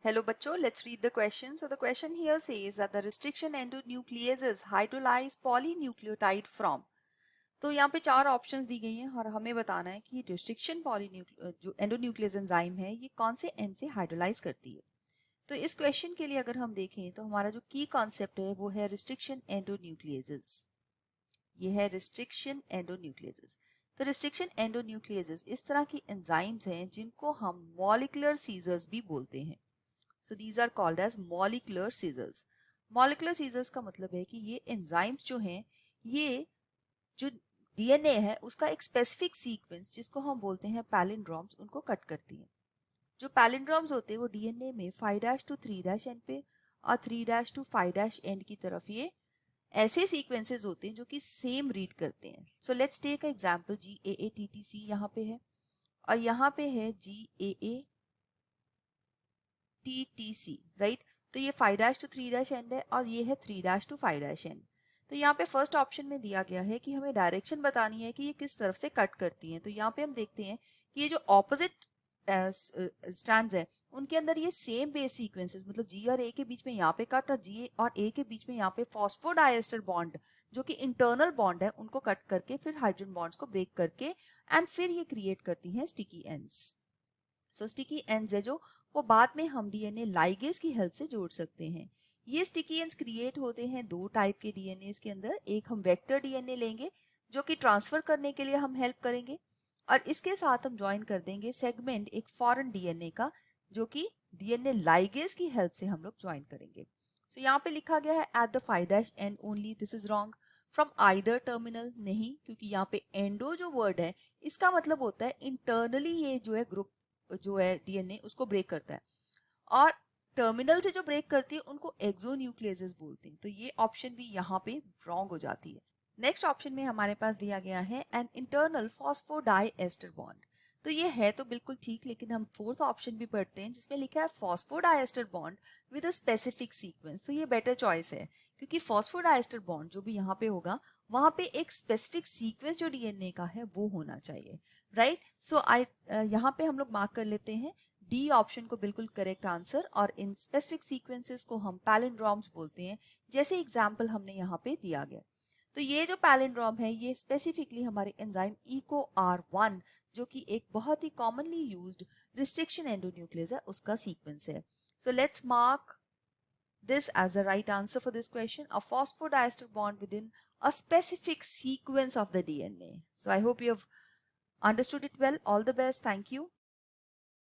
Hello बच्चों, let's read the question. So the question here says that the restriction endonucleases hydrolyze polynucleotide from. तो यहाँ पे चार options दी गई हैं और हमें बताना है कि रिस्ट्रिक्शन जो एंडोन्यूक्लियस एंजाइम है ये कौन से एंड से हाइड्रोलाइज करती है। तो इस क्वेश्चन के लिए अगर हम देखें तो हमारा जो की कॉन्सेप्ट है वो है रिस्ट्रिक्शन एंडोन्यूक्लियसेस। ये है रिस्ट्रिक्शन एंडोन्यूक्लियसेस। तो रिस्ट्रिक्शन एंडोन्यूक्लियसेस इस तरह की एंजाइम्स हैं जिनको हम मॉलिक्यूलर सीजर्स भी बोलते हैं। So these are called as molecular scissors. Molecular scissors का मतलब है कि ये एंजाइम्स जो हैं ये जो डीएनए है उसका एक स्पेसिफिक सीक्वेंस जिसको हम बोलते हैं पैलिंड्रोम्स उनको कट करती हैं। जो पैलिंड्रोम्स होते हैं वो डीएनए में 5' to 3' एंड पे और 3' to 5' एंड की तरफ ये ऐसे सीक्वेंसेस होते हैं जो कि सेम रीड करते हैं। So let's take example GAATTC यहाँ पे है और यहाँ पे है GAATTC, राइट। तो ये 5' to 3' एंड है और ये है 3' to 5' एंड। तो यहाँ पे फर्स्ट ऑप्शन में दिया गया है कि हमें डायरेक्शन बतानी है कि ये किस तरफ से कट करती हैं। तो यहाँ पे हम देखते हैं कि ये जो ऑपोजिट स्ट्रैंड्स है उनके अंदर ये सेम बेस सीक्वेंसेस, मतलब जी और ए के बीच में यहाँ पे कट और जी और ए के बीच में यहाँ पे फॉस्फोडाइएस्टर बॉन्ड जो कि इंटरनल बॉन्ड है उनको कट करके फिर हाइड्रोजन बॉन्ड्स को ब्रेक करके एंड फिर ये क्रिएट करती हैं स्टिकी एंड्स। सो स्टिकी एंड्स है जो वो बाद में हम डीएनए लाइगेज की हेल्प से जोड़ सकते हैं। ये स्टिकी एंड्स क्रिएट होते हैं दो टाइप के डीएनए के अंदर। एक हम वेक्टर डीएनए लेंगे जो कि ट्रांसफर करने के लिए हम हेल्प करेंगे और इसके साथ हम ज्वाइन कर देंगे सेगमेंट एक फॉरेन डीएनए का जो कि डीएनए लाइगेज की हेल्प से हम लोग ज्वाइन करेंगे। सो यहाँ पे लिखा गया है at the 5' and only, this is wrong. From either terminal नहीं, क्योंकि यहाँ पे एंडो जो वर्ड है इसका मतलब होता है इंटरनली ये जो है ग्रुप जो है डीएनए उसको ब्रेक करता है और टर्मिनल से जो ब्रेक करती है उनको एक्सोन्यूक्लियसेस बोलते हैं। तो ये ऑप्शन भी यहाँ पे रॉन्ग हो जाती है। नेक्स्ट ऑप्शन में हमारे पास दिया गया है एन इंटरनल फॉस्फोडाइएस्टर बॉन्ड। तो ये है तो बिल्कुल ठीक, लेकिन हम फोर्थ ऑप्शन भी पढ़ते हैं जिसमें लिखा है phosphodiester bond with a specific sequence. तो ये बेटर चॉइस है क्योंकि फॉस्फोडाइएस्टर बॉन्ड जो भी यहाँ पे होगा वहां पे एक स्पेसिफिक सीक्वेंस जो डीएनए का है वो होना चाहिए, राइट। सो यहाँ पे हम लोग मार्क कर लेते हैं डी ऑप्शन को बिल्कुल करेक्ट आंसर, और इन स्पेसिफिक सीक्वेंसेस को हम पैलिंड्रोम्स बोलते हैं जैसे एग्जाम्पल हमने यहाँ पे दिया गया। तो ये जो पैलिंड्रोम है ये स्पेसिफिकली हमारे एंजाइम EcoR1 जो कि एक बहुत ही कॉमनली यूज्ड रिस्ट्रिक्शन एंडोन्यूक्लियस है उसका सीक्वेंस है। So let's mark this as the right answer for this question, a phosphodiester bond within a specific sequence of the DNA. So I hope you have understood it well. All the best. Thank you.